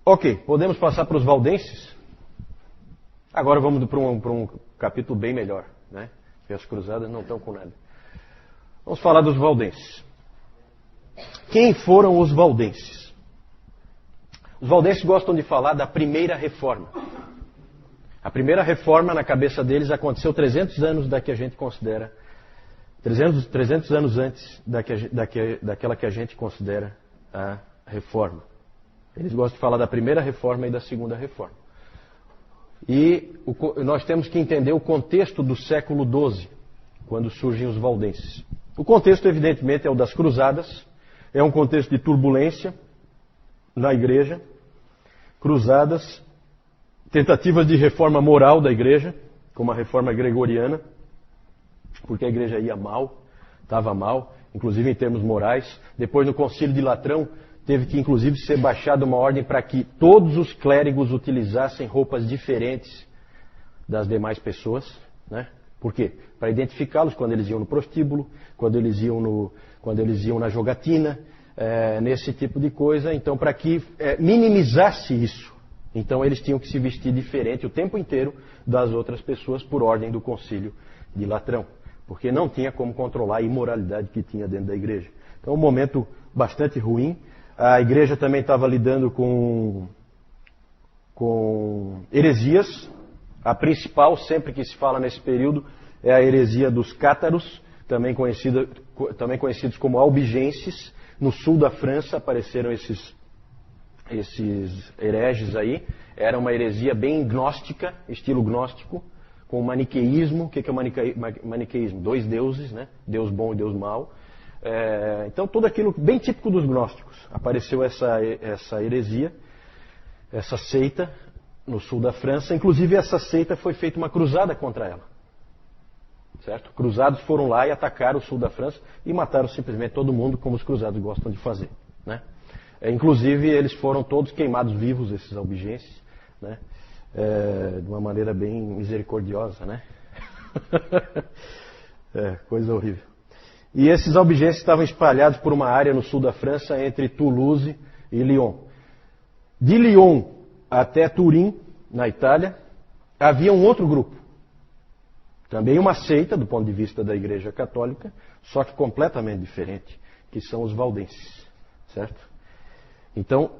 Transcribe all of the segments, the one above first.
Ok, podemos passar para os valdenses? Agora vamos para um capítulo bem melhor, né? Porque as cruzadas não estão com nada. Vamos falar dos valdenses. Quem foram os valdenses? Os valdenses gostam de falar da primeira reforma. A primeira reforma, na cabeça deles, aconteceu 300 anos da que a gente considera, 300 anos antes daquela que a gente considera a reforma. Eles gostam de falar da primeira reforma e da segunda reforma. E nós temos que entender o contexto do século XII, quando surgem os valdenses. O contexto, evidentemente, é o das cruzadas, é um contexto de turbulência na igreja, cruzadas, tentativas de reforma moral da igreja, como a reforma gregoriana, porque a igreja ia mal, estava mal, inclusive em termos morais. Depois, no Concílio de Latrão, teve que, inclusive, ser baixada uma ordem para que todos os clérigos utilizassem roupas diferentes das demais pessoas, né? Por quê? Para identificá-los quando eles iam no prostíbulo, quando eles iam na jogatina, nesse tipo de coisa. Então, para que minimizasse isso, então eles tinham que se vestir diferente o tempo inteiro das outras pessoas por ordem do Concílio de Latrão, porque não tinha como controlar a imoralidade que tinha dentro da igreja. Então, um momento bastante ruim. A igreja também estava lidando com heresias. A principal, sempre que se fala nesse período, é a heresia dos cátaros, também conhecidos como albigenses. No sul da França apareceram esses hereges aí. Era uma heresia bem gnóstica, estilo gnóstico, com o maniqueísmo. O que é o maniqueísmo? Dois deuses, né? Deus bom e Deus mau. Então, tudo aquilo bem típico dos gnósticos. Apareceu essa heresia, essa seita, no sul da França. Inclusive, essa seita foi feita uma cruzada contra ela. Certo? Cruzados foram lá e atacaram o sul da França e mataram simplesmente todo mundo, como os cruzados gostam de fazer, né? Inclusive, eles foram todos queimados vivos, esses albigenses, né? De uma maneira bem misericordiosa, né? Coisa horrível. E esses albigenses estavam espalhados por uma área no sul da França, entre Toulouse e Lyon. De Lyon até Turim, na Itália, havia um outro grupo. Também uma seita, do ponto de vista da Igreja Católica, só que completamente diferente, que são os valdenses. Certo? Então,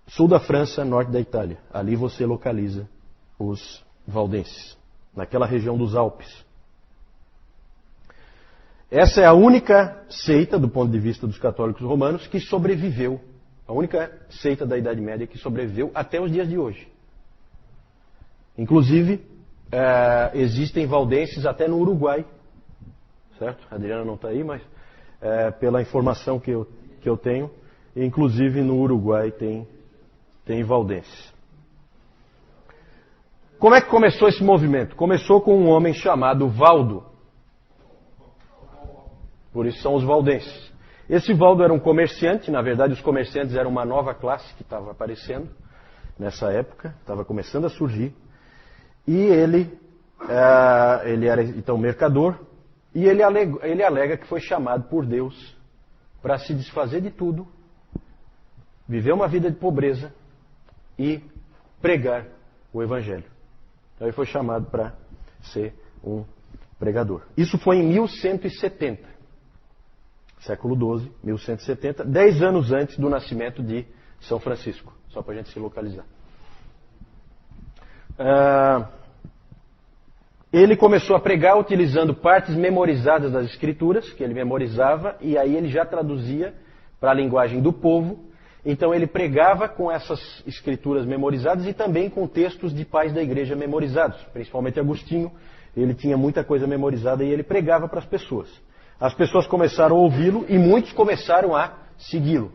sul da França, norte da Itália. Ali você localiza os valdenses, naquela região dos Alpes. Essa é a única seita, do ponto de vista dos católicos romanos, que sobreviveu. A única seita da Idade Média que sobreviveu até os dias de hoje. Inclusive, existem valdenses até no Uruguai. Certo? A Adriana não está aí, mas pela informação que eu tenho, inclusive no Uruguai tem valdenses. Como é que começou esse movimento? Começou com um homem chamado Valdo. Por isso são os valdenses. Esse Valdo era um comerciante. Na verdade, os comerciantes eram uma nova classe que estava aparecendo nessa época, estava começando a surgir. E ele era então mercador, e ele alega que foi chamado por Deus para se desfazer de tudo, viver uma vida de pobreza e pregar o Evangelho. Então ele foi chamado para ser um pregador. Isso foi em 1170. Século XII, 1170, 10 anos antes do nascimento de São Francisco, só para a gente se localizar. Ele começou a pregar utilizando partes memorizadas das Escrituras, que ele memorizava, e aí ele já traduzia para a linguagem do povo. Então ele pregava com essas Escrituras memorizadas e também com textos de pais da igreja memorizados, principalmente Agostinho. Ele tinha muita coisa memorizada e ele pregava para as pessoas. As pessoas começaram a ouvi-lo e muitos começaram a segui-lo.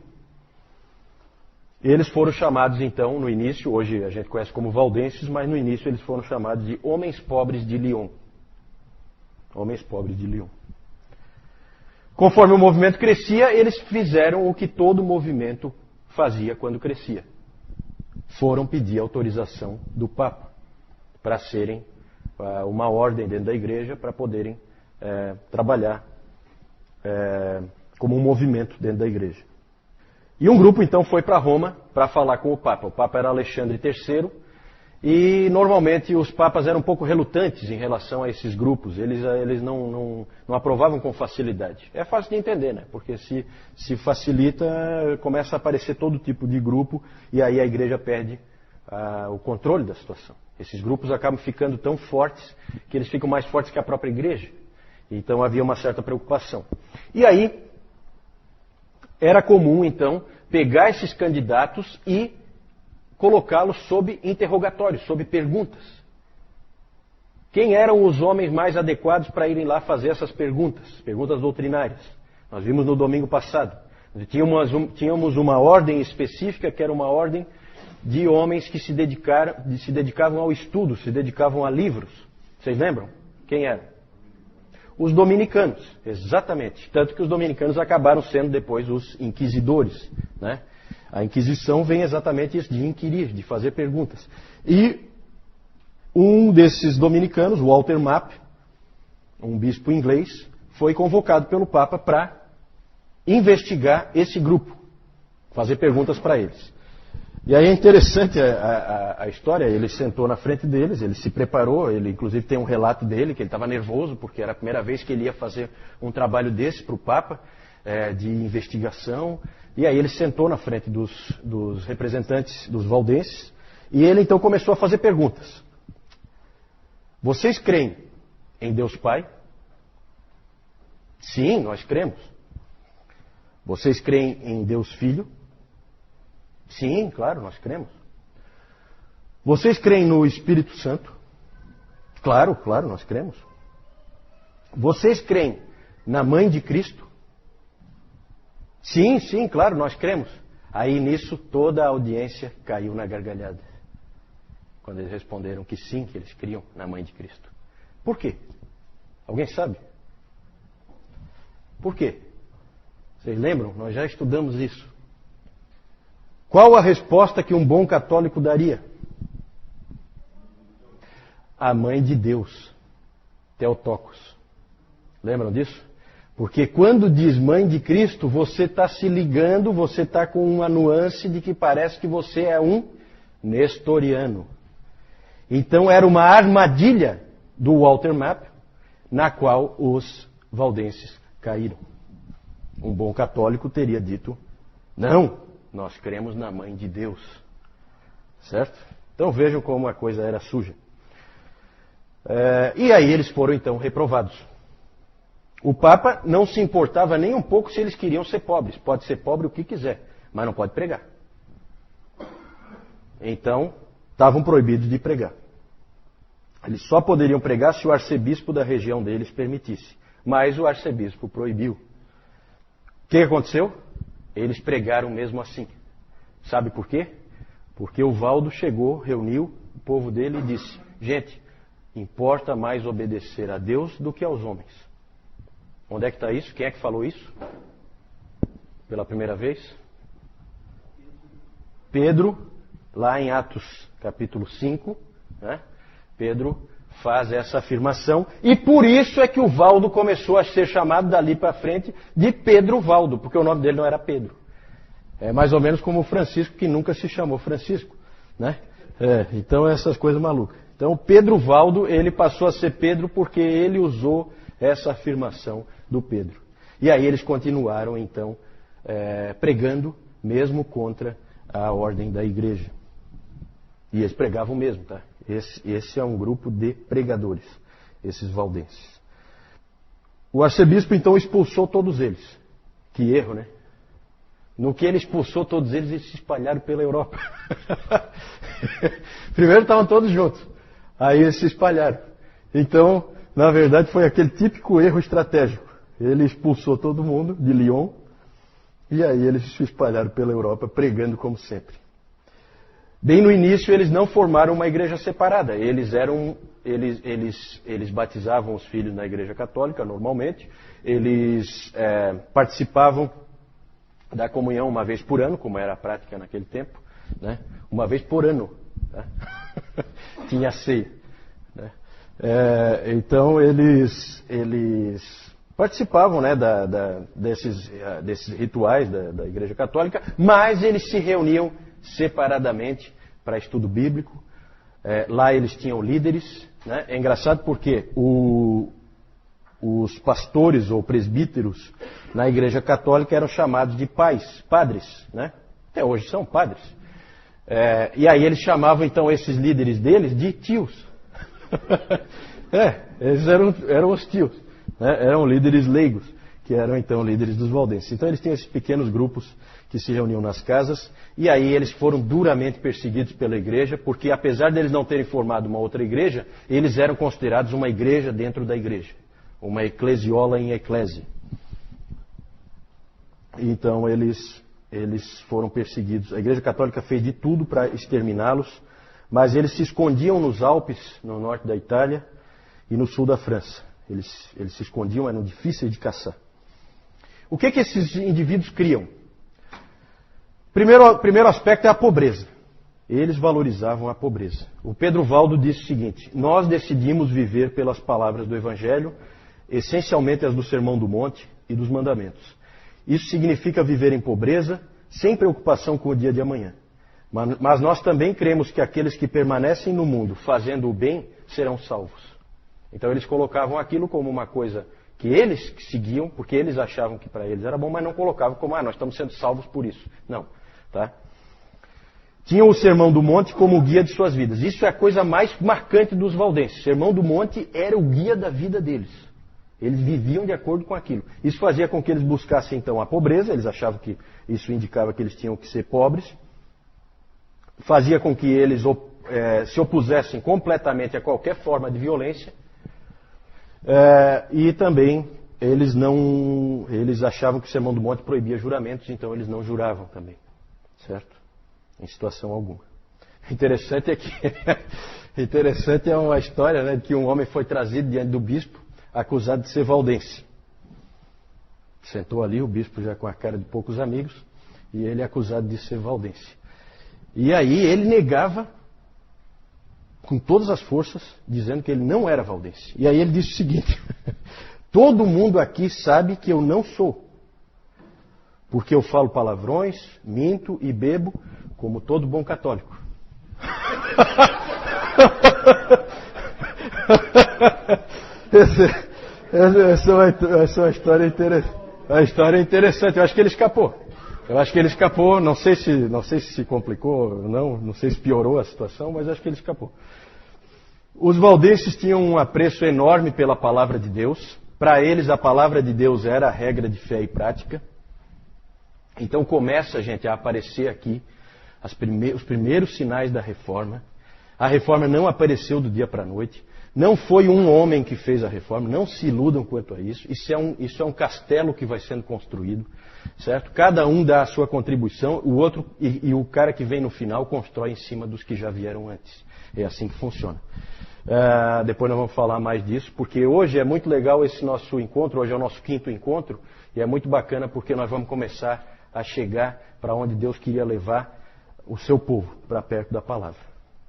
Eles foram chamados então, no início, hoje a gente conhece como valdenses, mas no início eles foram chamados de homens pobres de Lyon. Homens pobres de Lyon. Conforme o movimento crescia, eles fizeram o que todo movimento fazia quando crescia. Foram pedir autorização do Papa para serem uma ordem dentro da igreja, para poderem trabalhar como um movimento dentro da igreja. E um grupo então foi para Roma para falar com o Papa. O Papa era Alexandre III e normalmente os papas eram um pouco relutantes em relação a esses grupos. Eles não aprovavam com facilidade. É fácil de entender, né? Porque se facilita, começa a aparecer todo tipo de grupo e aí a igreja perde o controle da situação. Esses grupos acabam ficando tão fortes que eles ficam mais fortes que a própria igreja. Então havia uma certa preocupação. E aí era comum, então, pegar esses candidatos e colocá-los sob interrogatório, sob perguntas. Quem eram os homens mais adequados para irem lá fazer essas perguntas? Perguntas doutrinárias. Nós vimos no domingo passado. Tínhamos uma ordem específica, que era uma ordem de homens que se dedicavam ao estudo, se dedicavam a livros. Vocês lembram? Quem eram? Os dominicanos, exatamente. Tanto que os dominicanos acabaram sendo depois os inquisidores, né? A Inquisição vem exatamente isso, de inquirir, de fazer perguntas. E um desses dominicanos, Walter Map, um bispo inglês, foi convocado pelo Papa para investigar esse grupo, fazer perguntas para eles. E aí é interessante a história, ele sentou na frente deles, ele se preparou, ele inclusive tem um relato dele, que ele estava nervoso, porque era a primeira vez que ele ia fazer um trabalho desse para o Papa, de investigação. E aí ele sentou na frente dos representantes dos valdenses, e ele então começou a fazer perguntas. Vocês creem em Deus Pai? Sim, nós cremos. Vocês creem em Deus Filho? Sim, claro, nós cremos. Vocês creem no Espírito Santo? Claro, nós cremos. Vocês creem na Mãe de Cristo? Sim, claro, nós cremos. Aí nisso toda a audiência caiu na gargalhada. Quando eles responderam que sim, que eles criam na Mãe de Cristo. Por quê? Alguém sabe? Por quê? Vocês lembram? Nós já estudamos isso. Qual a resposta que um bom católico daria? A Mãe de Deus, Theotokos. Lembram disso? Porque quando diz Mãe de Cristo, você está se ligando, você está com uma nuance de que parece que você é um nestoriano. Então era uma armadilha do Walter Map, na qual os valdenses caíram. Um bom católico teria dito, não, nós cremos na Mãe de Deus. Certo? Então vejam como a coisa era suja. E aí eles foram então reprovados. O Papa não se importava nem um pouco se eles queriam ser pobres. Pode ser pobre o que quiser, mas não pode pregar. Então, estavam proibidos de pregar. Eles só poderiam pregar se o arcebispo da região deles permitisse. Mas o arcebispo proibiu. O que aconteceu? Eles pregaram mesmo assim. Sabe por quê? Porque o Valdo chegou, reuniu o povo dele e disse: gente, importa mais obedecer a Deus do que aos homens. Onde é que está isso? Quem é que falou isso? Pela primeira vez? Pedro, lá em Atos capítulo 5, né? Pedro faz essa afirmação, e por isso é que o Valdo começou a ser chamado dali para frente de Pedro Valdo, porque o nome dele não era Pedro. É mais ou menos como o Francisco, que nunca se chamou Francisco, né? Então essas coisas malucas. Então Pedro Valdo, ele passou a ser Pedro porque ele usou essa afirmação do Pedro. E aí eles continuaram então pregando, mesmo contra a ordem da igreja. E eles pregavam mesmo, tá? Esse é um grupo de pregadores, esses valdenses. O arcebispo então expulsou todos eles. Que erro, né? No que ele expulsou todos eles, eles se espalharam pela Europa. Primeiro estavam todos juntos, aí eles se espalharam. Então, na verdade, foi aquele típico erro estratégico. Ele expulsou todo mundo de Lyon, e aí eles se espalharam pela Europa, pregando como sempre. Bem no início, eles não formaram uma igreja separada. Eles batizavam os filhos na igreja católica, normalmente. Eles participavam da comunhão uma vez por ano, como era a prática naquele tempo, né? Uma vez por ano, né? Tinha ceia, né? Então eles participavam, né, desses rituais da Igreja Católica, mas eles se reuniam separadamente para estudo bíblico. Lá eles tinham líderes. Né? É engraçado porque os pastores ou presbíteros na Igreja Católica eram chamados de padres. Né? Até hoje são padres. E aí eles chamavam então esses líderes deles de tios. Eles eram os tios, né? Eram líderes leigos, que eram então líderes dos valdenses. Então eles tinham esses pequenos grupos que se reuniam nas casas, e aí eles foram duramente perseguidos pela igreja, porque apesar deles não terem formado uma outra igreja, eles eram considerados uma igreja dentro da igreja, uma eclesiola em eclésia. Então eles foram perseguidos. A Igreja Católica fez de tudo para exterminá-los, mas eles se escondiam nos Alpes, no norte da Itália, e no sul da França. Eles se escondiam, eram difíceis de caçar. O que esses indivíduos criam? Primeiro aspecto é a pobreza. Eles valorizavam a pobreza. O Pedro Valdo disse o seguinte: nós decidimos viver pelas palavras do Evangelho, essencialmente as do Sermão do Monte e dos Mandamentos. Isso significa viver em pobreza, sem preocupação com o dia de amanhã. Mas nós também cremos que aqueles que permanecem no mundo fazendo o bem serão salvos. Então eles colocavam aquilo como uma coisa que eles seguiam, porque eles achavam que para eles era bom, mas não colocavam como, nós estamos sendo salvos por isso. Não. Tá? Tinham o Sermão do Monte como o guia de suas vidas. Isso é a coisa mais marcante dos valdenses. O Sermão do Monte era o guia da vida deles. Eles viviam de acordo com aquilo. Isso fazia com que eles buscassem então a pobreza, eles achavam que isso indicava que eles tinham que ser pobres. Fazia com que eles se opusessem completamente a qualquer forma de violência. E também eles achavam que o Sermão do Monte proibia juramentos, então eles não juravam também. Certo? Em situação alguma. Interessante é uma história, né, de que um homem foi trazido diante do bispo, acusado de ser valdense. Sentou ali, o bispo já com a cara de poucos amigos, e ele é acusado de ser valdense. E aí ele negava com todas as forças, dizendo que ele não era valdense. E aí ele disse o seguinte: todo mundo aqui sabe que eu não sou, porque eu falo palavrões, minto e bebo, como todo bom católico. Essa é uma história interessante. A história é interessante. Eu acho que ele escapou. Não sei se complicou ou não sei se piorou a situação, mas acho que ele escapou. Os valdenses tinham um apreço enorme pela palavra de Deus. Para eles, a palavra de Deus era a regra de fé e prática. Então começa, gente, a aparecer aqui os primeiros sinais da reforma. A reforma não apareceu do dia para a noite. Não foi um homem que fez a reforma. Não se iludam quanto a isso. Isso é um castelo que vai sendo construído. Certo? Cada um dá a sua contribuição. O outro e o cara que vem no final constrói em cima dos que já vieram antes. É assim que funciona. Depois nós vamos falar mais disso, porque hoje é muito legal esse nosso encontro. Hoje é o nosso 5º encontro. E é muito bacana porque nós vamos começar a chegar para onde Deus queria levar o seu povo, para perto da palavra.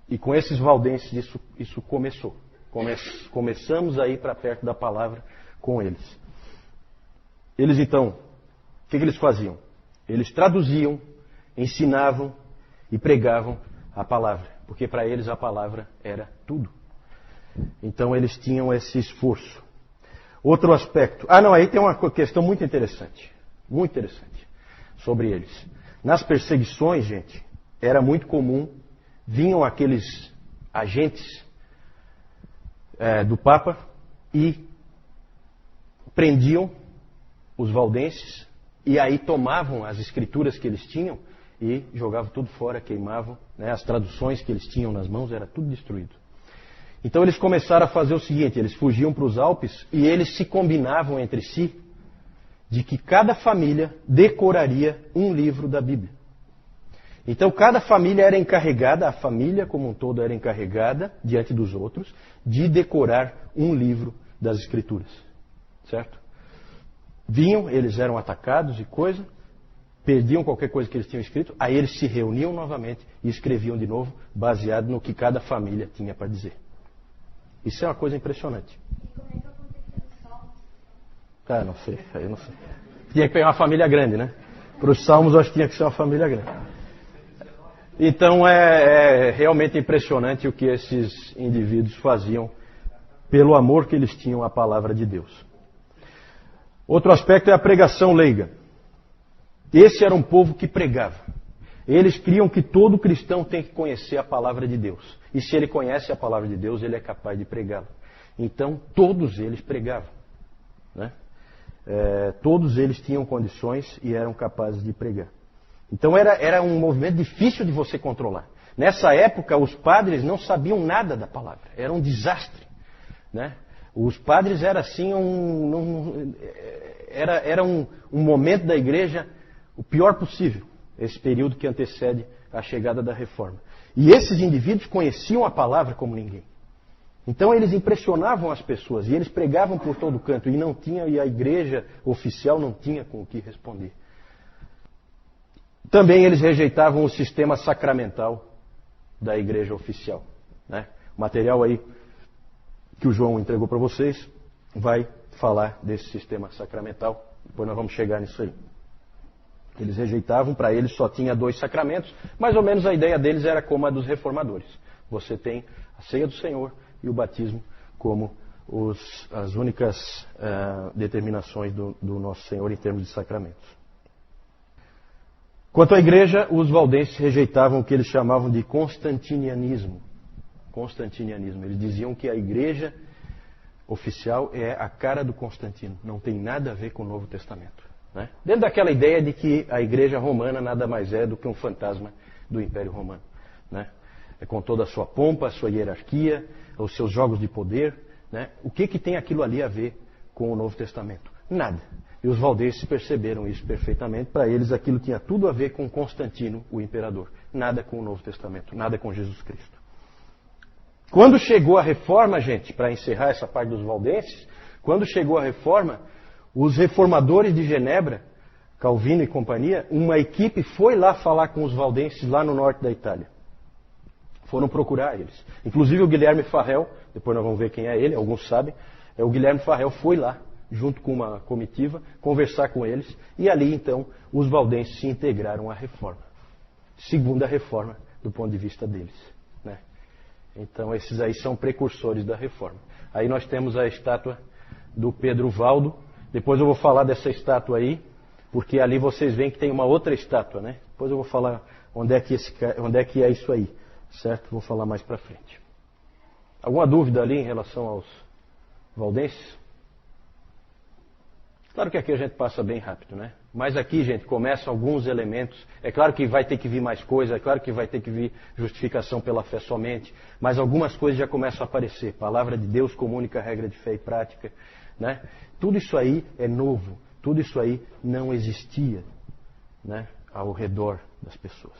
E com esses valdenses isso começou. Começamos a ir para perto da palavra com eles. Eles então, o que eles faziam? Eles traduziam, ensinavam e pregavam a palavra, porque para eles a palavra era tudo. Então eles tinham esse esforço. Outro aspecto. Aí tem uma questão muito interessante sobre eles. Nas perseguições, gente, era muito comum, vinham aqueles agentes do Papa e prendiam os valdenses e aí tomavam as escrituras que eles tinham e jogavam tudo fora, queimavam, né? As traduções que eles tinham nas mãos, era tudo destruído. Então eles começaram a fazer o seguinte: eles fugiam para os Alpes e eles se combinavam entre si de que cada família decoraria um livro da Bíblia. Então cada família era encarregada, a família como um todo era encarregada, diante dos outros, de decorar um livro das Escrituras. Certo? Vinham, eles eram atacados e coisa, perdiam qualquer coisa que eles tinham escrito, aí eles se reuniam novamente e escreviam de novo, baseado no que cada família tinha para dizer. Isso é uma coisa impressionante. E como é que aconteceu os salmos? Ah, não sei, eu não sei. Tinha que pegar uma família grande, né? Para os salmos, eu acho que tinha que ser uma família grande. Então é realmente impressionante o que esses indivíduos faziam pelo amor que eles tinham à palavra de Deus. Outro aspecto é a pregação leiga. Esse era um povo que pregava. Eles criam que todo cristão tem que conhecer a palavra de Deus. E se ele conhece a palavra de Deus, ele é capaz de pregá-la. Então, todos eles pregavam, né? Todos eles tinham condições e eram capazes de pregar. Então era um movimento difícil de você controlar. Nessa época, os padres não sabiam nada da palavra. Era um desastre, né? Os padres era assim era um momento da igreja o pior possível, esse período que antecede a chegada da reforma. E esses indivíduos conheciam a palavra como ninguém. Então eles impressionavam as pessoas e eles pregavam por todo canto e a igreja oficial não tinha com o que responder. Também eles rejeitavam o sistema sacramental da igreja oficial, né? O material aí que o João entregou para vocês vai falar desse sistema sacramental. Depois nós vamos chegar nisso aí. Eles rejeitavam, para eles só tinha 2 sacramentos. Mais ou menos a ideia deles era como a dos reformadores. Você tem a ceia do Senhor e o batismo como as únicas determinações do nosso Senhor em termos de sacramentos. Quanto à igreja, os valdenses rejeitavam o que eles chamavam de constantinianismo. Constantinianismo. Eles diziam que a igreja oficial é a cara do Constantino. Não tem nada a ver com o Novo Testamento, né? Dentro daquela ideia de que a igreja romana nada mais é do que um fantasma do Império Romano, né? Com toda a sua pompa, a sua hierarquia, os seus jogos de poder, né? O que tem aquilo ali a ver com o Novo Testamento? Nada. E os valdenses perceberam isso perfeitamente. Para eles aquilo tinha tudo a ver com Constantino, o imperador. Nada com o Novo Testamento, nada com Jesus Cristo. Quando chegou a reforma, gente, para encerrar essa parte dos valdenses, quando chegou a reforma, os reformadores de Genebra, Calvino e companhia, uma equipe foi lá falar com os valdenses lá no norte da Itália. Foram procurar eles. Inclusive o Guilherme Farrell, depois nós vamos ver quem é ele, alguns sabem, o Guilherme Farrell foi lá, junto com uma comitiva, conversar com eles, e ali então os valdenses se integraram à reforma. Segunda reforma, do ponto de vista deles, né? Então esses aí são precursores da reforma. Aí nós temos a estátua do Pedro Valdo. Depois eu vou falar dessa estátua aí, porque ali vocês veem que tem uma outra estátua, né? Depois eu vou falar onde é que é isso aí, certo? Vou falar mais pra frente. Alguma dúvida ali em relação aos valdenses? Claro que aqui a gente passa bem rápido, né? Mas aqui, gente, começam alguns elementos. É claro que vai ter que vir mais coisa, é claro que vai ter que vir justificação pela fé somente, mas algumas coisas já começam a aparecer. Palavra de Deus como única regra de fé e prática, né? Tudo isso aí é novo, tudo isso aí não existia, né, ao redor das pessoas.